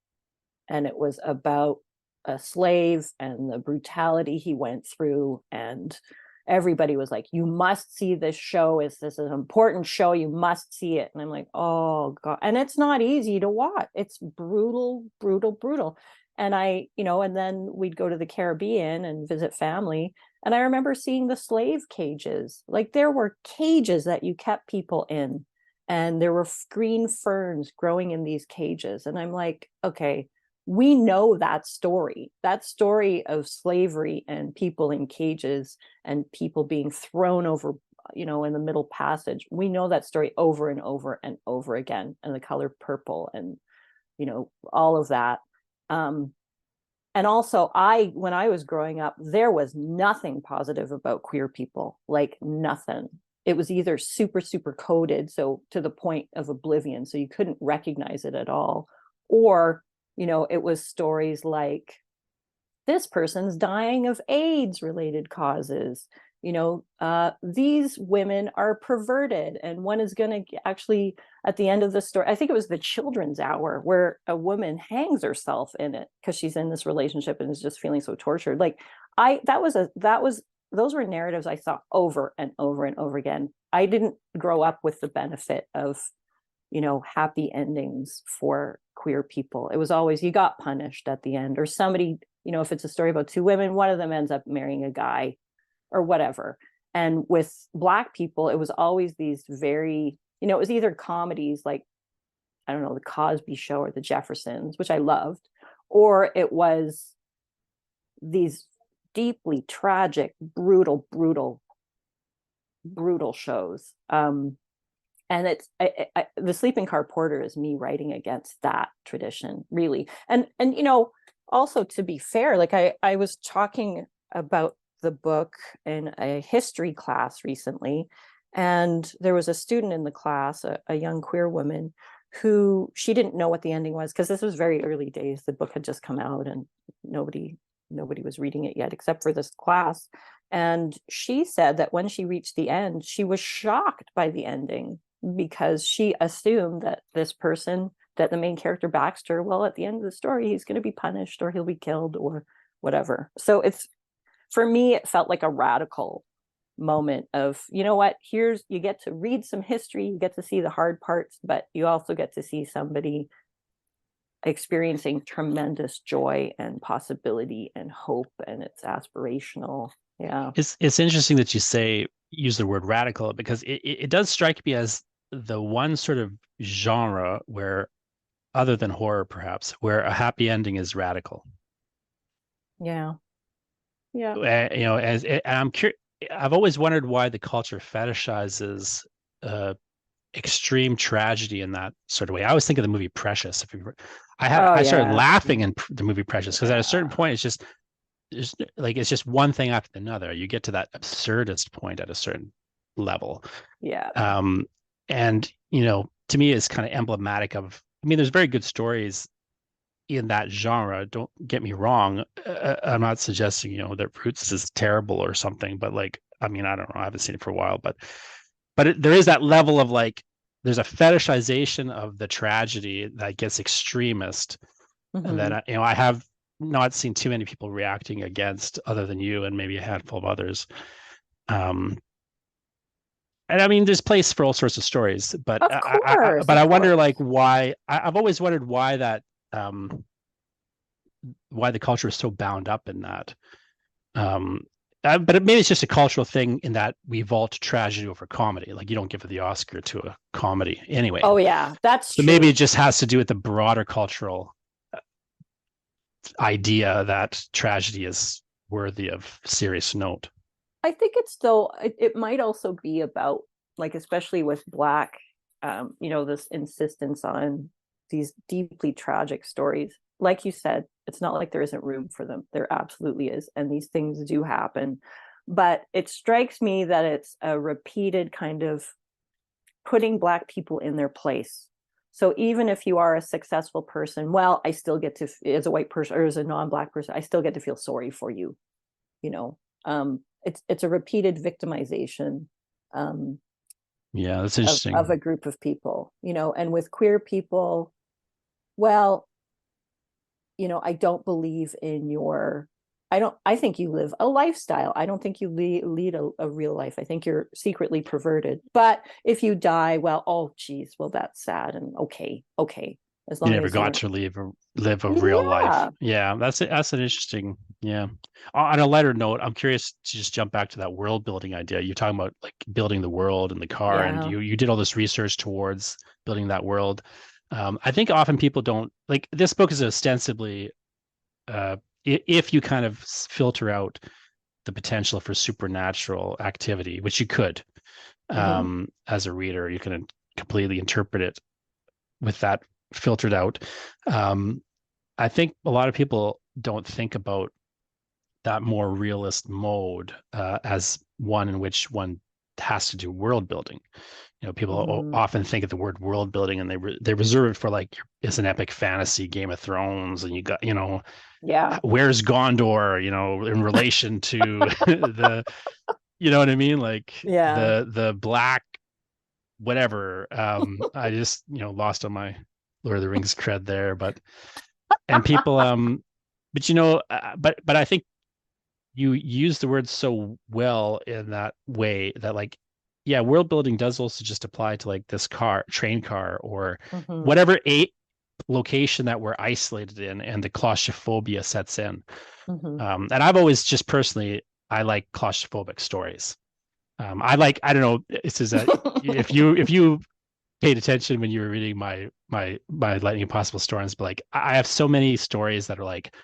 and it was about a slave and the brutality he went through, and everybody was like, you must see this show, this is an important show, you must see it. And I'm like, oh God. And it's not easy to watch, it's brutal, brutal. And and then we'd go to the Caribbean and visit family, and I remember seeing the slave cages. Like, there were cages that you kept people in, and there were green ferns growing in these cages. And I'm like, okay, we know that story of slavery and people in cages and people being thrown over, in the Middle Passage. We know that story over and over and over again, and the color purple, and all of that. And also, when I was growing up, there was nothing positive about queer people, like nothing. It was either super, super coded, so to the point of oblivion, so you couldn't recognize it at all, or it was stories like, this person's dying of AIDS related causes. These women are perverted, and one is going to actually, at the end of the story, I think it was the children's hour, where a woman hangs herself in it because she's in this relationship and is just feeling so tortured. Like, those were narratives I saw over and over and over again. I didn't grow up with the benefit of happy endings for queer people. It was always, you got punished at the end, or somebody, if it's a story about two women, one of them ends up marrying a guy or whatever. And with Black people, it was always these very, it was either comedies like, I don't know, the Cosby Show or the Jeffersons, which I loved, or it was these deeply tragic, brutal shows. And it's the Sleeping Car Porter is me writing against that tradition, really. And also, to be fair, like I was talking about the book in a history class recently, and there was a student in the class, a young queer woman, who, she didn't know what the ending was, because this was very early days. The book had just come out and nobody was reading it yet except for this class. And she said that when she reached the end, she was shocked by the ending, because she assumed that this person, that the main character Baxter, well, at the end of the story, he's going to be punished or he'll be killed or whatever. So for me, it felt like a radical moment of, what, you get to read some history, you get to see the hard parts, but you also get to see somebody experiencing tremendous joy and possibility and hope, and it's aspirational. Yeah. It's interesting that you use the word radical, because it does strike me as the one sort of genre where, other than horror perhaps, where a happy ending is radical. Yeah. Yeah. I'm curious. I've always wondered why the culture fetishizes extreme tragedy in that sort of way. I always think of the movie Precious. I started laughing in the movie Precious, because at a certain point, it's just one thing after another. You get to that absurdist point at a certain level. Yeah. And to me, it's kind of emblematic of. I mean, there's very good stories in that genre. Don't get me wrong. I'm not suggesting that Roots is terrible or something, but like, I mean, I don't know. I haven't seen it for a while, but there is that level of like, there's a fetishization of the tragedy that gets extremist, and then I have not seen too many people reacting against, other than you and maybe a handful of others. And I mean, there's place for all sorts of stories, but I wonder, like, why. I've always wondered why that, why the culture is so bound up in that. But maybe it's just a cultural thing, in that we vault tragedy over comedy. Like, you don't give the Oscar to a comedy anyway. Oh yeah, that's so true. Maybe it just has to do with the broader cultural idea that tragedy is worthy of serious note. I think it's still, it might also be about, like, especially with Black, this insistence on these deeply tragic stories. Like you said, it's not like there isn't room for them. There absolutely is. And these things do happen. But it strikes me that it's a repeated kind of putting Black people in their place. So even if you are a successful person, well, I still get to, as a white person or as a non-Black person, I still get to feel sorry for you. It's a repeated victimization. Yeah, that's interesting. Of a group of people, and with queer people, well, I don't believe in I think you live a lifestyle. I don't think you lead a real life. I think you're secretly perverted. But if you die, well, oh geez, well, that's sad. And okay. As long you never as got to live a real life. Yeah, that's an interesting. Yeah. On a lighter note, I'm curious to just jump back to that world building idea. You're talking about like building the world in the car, and you did all this research towards building that world. I think often people don't like this book is ostensibly if you kind of filter out the potential for supernatural activity, which you could as a reader, you can completely interpret it with that filtered out. I think a lot of people don't think about that more realist mode as one in which one has to do world building. You know, people often think of the word world building and they reserve it for like it's an epic fantasy Game of Thrones, and you got, you know, Yeah. where's Gondor, you know, in relation to the, you know what I mean, like Yeah. the black whatever. I just, you know, lost on my Lord of the Rings cred there, but and people but you know, but I think you use the word so well in that way that like, yeah, world building does also just apply to like this train car, or whatever location that we're isolated in, and the claustrophobia sets in. And I've always just personally, I like claustrophobic stories. I don't know, this is a, if you paid attention when you were reading my Lightning Impossible stories, but like I have so many stories that are like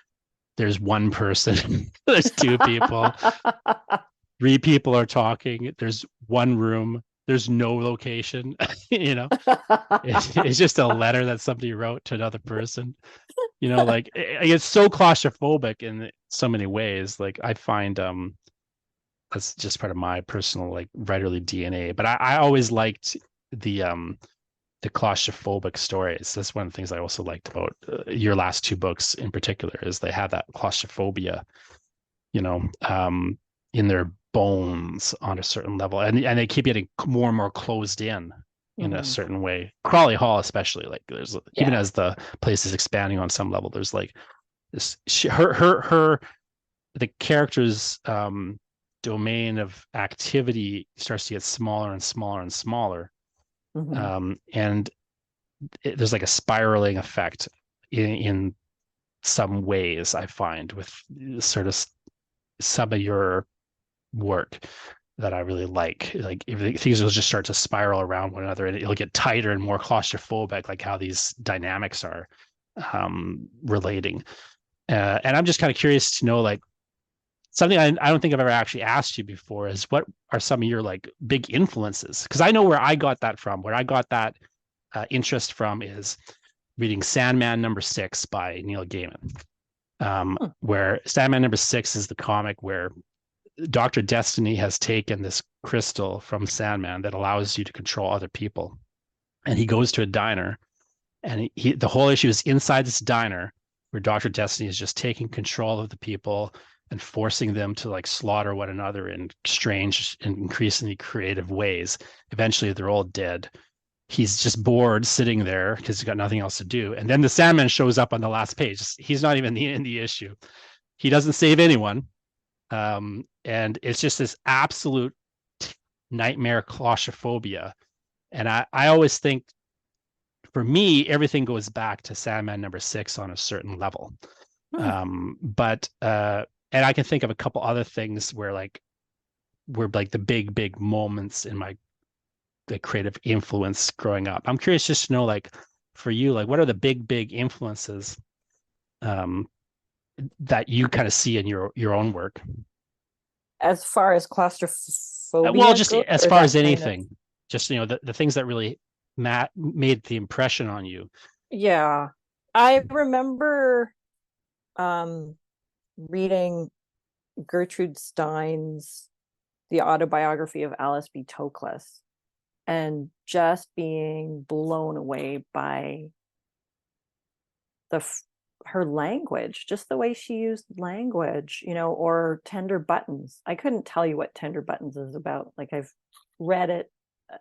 there's one person, there's two people, three people are talking, there's one room, there's no location, you know, it's just a letter that somebody wrote to another person, you know, like it's so claustrophobic in so many ways. Like I find that's just part of my personal like writerly DNA. But I always liked the the claustrophobic stories. That's one of the things I also liked about your last two books in particular, is they have that claustrophobia, you know, in their bones on a certain level, and they keep getting more and more closed in a certain way. Crawley Hall, especially, like there's even as the place is expanding on some level, there's like this her the character's domain of activity starts to get smaller and smaller and smaller. And there's like a spiraling effect in some ways, I find, with sort of some of your work that I really like. Like if things will just start to spiral around one another, and it'll get tighter and more claustrophobic, like how these dynamics are relating. And I'm just kind of curious to know, like, something I don't think I've ever actually asked you before is what are some of your like big influences? Because I know where I got that from. Where I got that interest from is reading Sandman #6 by Neil Gaiman, where Sandman #6 is the comic where Dr. Destiny has taken this crystal from Sandman that allows you to control other people. And he goes to a diner, and the whole issue is inside this diner where Dr. Destiny is just taking control of the people and forcing them to like slaughter one another in strange and increasingly creative ways. Eventually, they're all dead. He's just bored sitting there because he's got nothing else to do. And then the Sandman shows up on the last page. He's not even in the issue. He doesn't save anyone. And it's just this absolute nightmare claustrophobia. And I always think, for me, everything goes back to Sandman #6 on a certain level. But and I can think of a couple other things where like the big moments in my the creative influence growing up. I'm curious just to know, like, for you, like, what are the big influences that you kind of see in your own work? As far as claustrophobia Well, just goes, as or far that as kind of, anything, just, you know, the things that really made the impression on you. yeah. I remember um reading Gertrude Stein's The Autobiography of Alice B. Toklas, and just being blown away by her language, just the way she used language, you know, or Tender Buttons. I couldn't tell you what Tender Buttons is about. Like, I've read it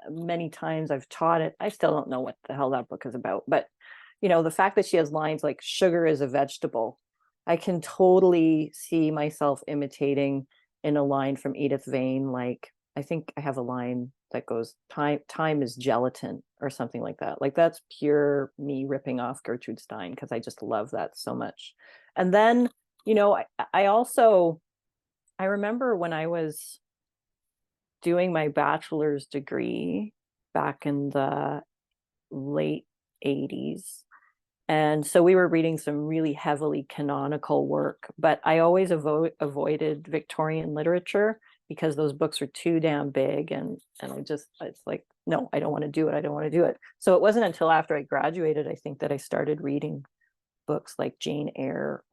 many times, I've taught it. I still don't know what the hell that book is about. But, you know, the fact that she has lines like sugar is a vegetable, I can totally see myself imitating in a line from Edith Vane. Like, I think I have a line that goes, time is gelatin, or something like that. Like, that's pure me ripping off Gertrude Stein, because I just love that so much. And then, you know, I also, I remember when I was doing my bachelor's degree back in the late 80s. And so we were reading some really heavily canonical work, but I always avoided Victorian literature because those books are too damn big. And it's like, no, I don't want to do it. I don't want to do it. So it wasn't until after I graduated, I think, that I started reading books like Jane Eyre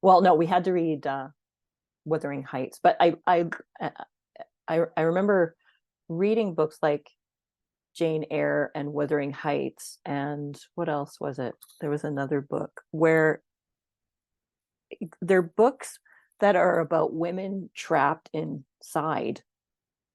well, no, we had to read Wuthering Heights, but I remember reading books like Jane Eyre and Wuthering Heights, and what else was it? There was another book where they're books that are about women trapped inside,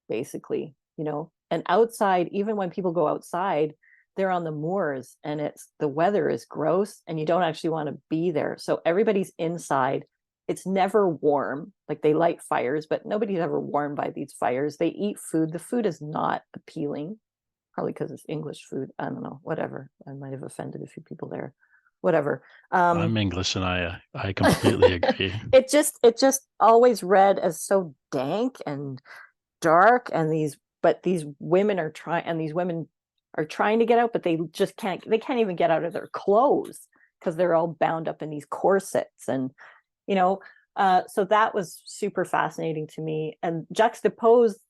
basically, and outside. Even when people go outside, they're on the moors and the weather is gross and you don't actually want to be there. So everybody's inside. It's never warm. Like, they light fires, but nobody's ever warmed by these fires. They eat food. The food is not appealing, probably because it's English food. I don't know, whatever. I might have offended a few people there. Whatever. I'm English and I completely agree. It just always read as so dank and dark, and these women are trying to get out, but they can't even get out of their clothes because they're all bound up in these corsets. And so that was super fascinating to me. And juxtaposed,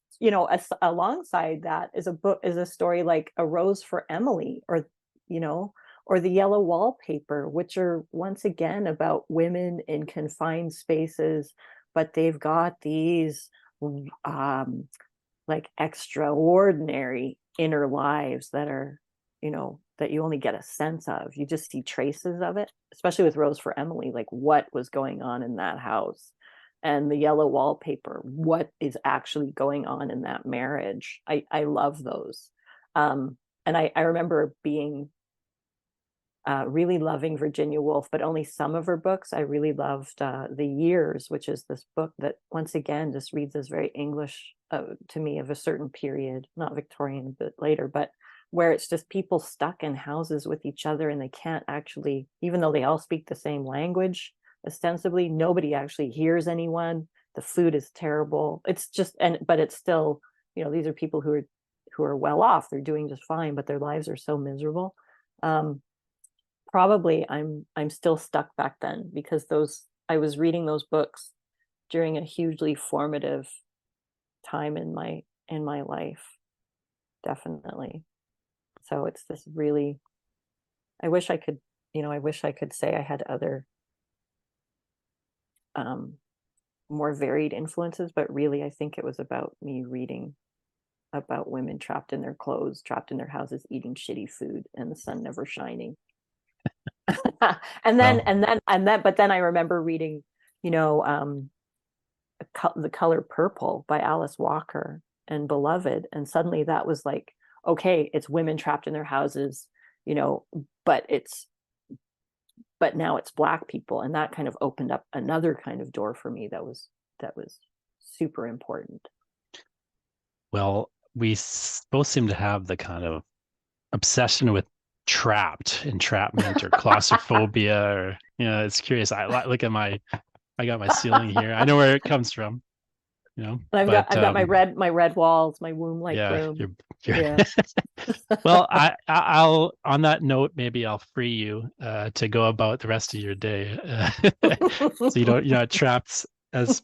alongside that is a story like A Rose for Emily, or The Yellow Wallpaper, which are once again about women in confined spaces, but they've got these like extraordinary inner lives that are, that you only get a sense of. You just see traces of it, especially with Rose for Emily, like what was going on in that house. And The Yellow Wallpaper, what is actually going on in that marriage. I love those. And I remember being really loving Virginia Woolf, but only some of her books. I really loved The Years, which is this book that once again just reads as very English to me, of a certain period, not Victorian, but later, but where it's just people stuck in houses with each other, and they can't actually, even though they all speak the same language, ostensibly, nobody actually hears anyone. The food is terrible. It's just, but it's still, these are people who are well off. They're doing just fine, but their lives are so miserable. Probably I'm still stuck back then, because I was reading those books during a hugely formative time in my life, definitely. So it's this really, I wish I could say I had other more varied influences, but really I think it was about me reading about women trapped in their clothes, trapped in their houses, eating shitty food, and the sun never shining. and then but then I remember reading, The Color Purple by Alice Walker and Beloved, and suddenly that was like, okay, it's women trapped in their houses, but now it's Black people, and that kind of opened up another kind of door for me that was super important. Well, we both seem to have the kind of obsession with entrapment or claustrophobia, or it's curious. I look at I got my ceiling here. I know where it comes from. I've got my red walls, my womb-like room. Yeah. Well, I'll on that note, maybe I'll free you to go about the rest of your day, so you're not trapped as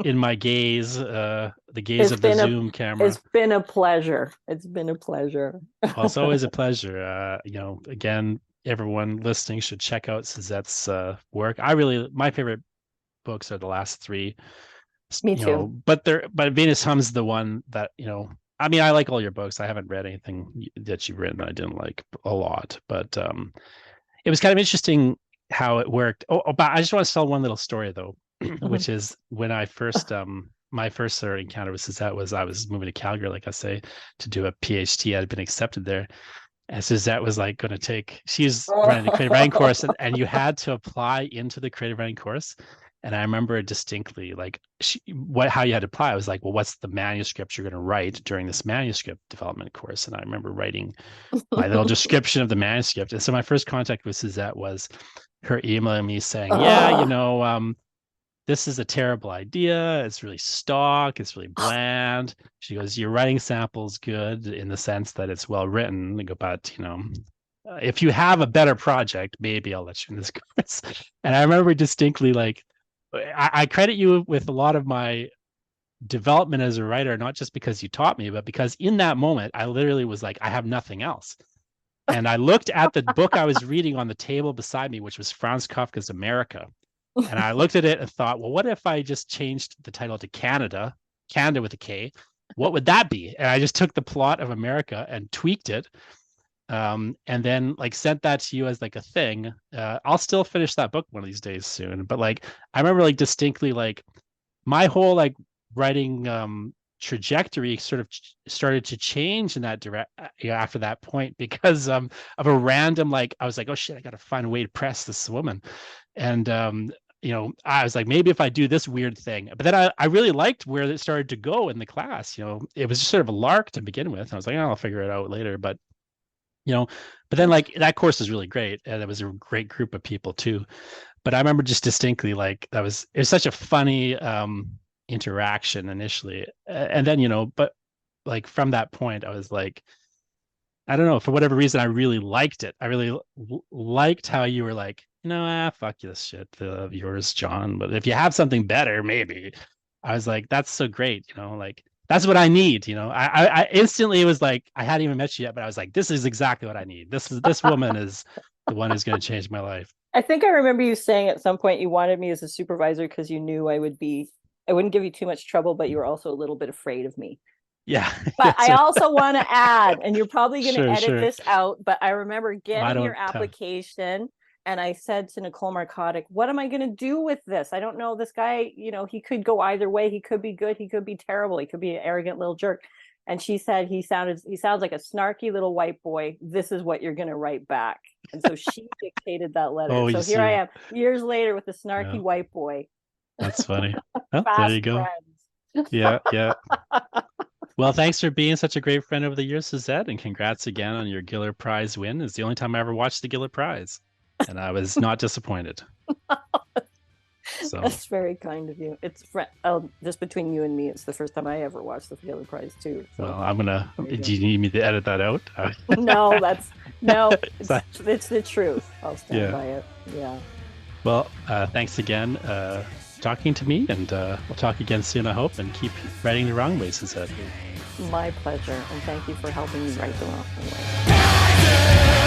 in my gaze, the gaze of the Zoom camera. It's been a pleasure. It's been a pleasure. Well, it's always a pleasure. Again, everyone listening should check out Suzette's work. My favorite books are the last three. Me too. But Venus Hum's the one that, I mean, I like all your books. I haven't read anything that you've written I didn't like a lot, but it was kind of interesting how it worked. But I just want to tell one little story though, which is when I first my first encounter with Suzette was I was moving to Calgary, like I say, to do a PhD. I'd been accepted there. And Suzette was like going to she's running the creative writing course, and you had to apply into the creative writing course. And I remember distinctly, like, how you had to apply. I was like, well, what's the manuscript you're going to write during this manuscript development course? And I remember writing my little description of the manuscript. And so my first contact with Suzette was her emailing me saying, this is a terrible idea. It's really stock. It's really bland. She goes, your writing sample's good in the sense that it's well written, but if you have a better project, maybe I'll let you in this course. And I remember distinctly, like, I credit you with a lot of my development as a writer, not just because you taught me, but because in that moment, I literally was like, I have nothing else. And I looked at the book I was reading on the table beside me, which was Franz Kafka's America. And I looked at it and thought, well, what if I just changed the title to Canada with a K? What would that be? And I just took the plot of America and tweaked it. And then like sent that to you as like a thing. I'll still finish that book one of these days soon. But like, I remember like distinctly, like my whole like writing trajectory sort of started to change in that direct after that point, because of a random, like, I was like, oh shit, I gotta find a way to press this woman. And I was like, maybe if I do this weird thing. But then I really liked where it started to go in the class. It was just sort of a lark to begin with. I was like, oh, I'll figure it out later. But but then like that course was really great, and it was a great group of people too. But I remember just distinctly, like, it was such a funny interaction initially, and then but like from that point I was like, I don't know, for whatever reason I really liked it. I really liked how you were like, fuck this shit, yours, John, but if you have something better, maybe. I was like, that's so great, like that's what I need. I instantly was like, I hadn't even met you yet, but I was like, this is exactly what I need. This woman is the one who's going to change my life. I think I remember you saying at some point you wanted me as a supervisor because you knew I wouldn't give you too much trouble, but you were also a little bit afraid of me. Yeah. But I also want to add, and you're probably going to edit this out, but I remember getting your application. And I said to Nicole Marcotic, what am I going to do with this? I don't know. This guy, he could go either way. He could be good. He could be terrible. He could be an arrogant little jerk. And she said, he sounds like a snarky little white boy. This is what you're going to write back. And so she dictated that letter. So here I am years later with the snarky white boy. That's funny. Oh, there you go. Friends. Yeah. Well, thanks for being such a great friend over the years, Suzette, and congrats again on your Giller Prize win. It's the only time I ever watched the Giller Prize, and I was not disappointed. So that's very kind of you. It's just between you and me, it's the first time I ever watched the Giller Prize too. So. Well, do you need me to edit that out? No, it's the truth. I'll stand by it. Yeah. Well, thanks again talking to me, and we'll talk again soon, I hope, and keep writing the wrong way, Suzette. My pleasure, and thank you for helping me write the wrong way.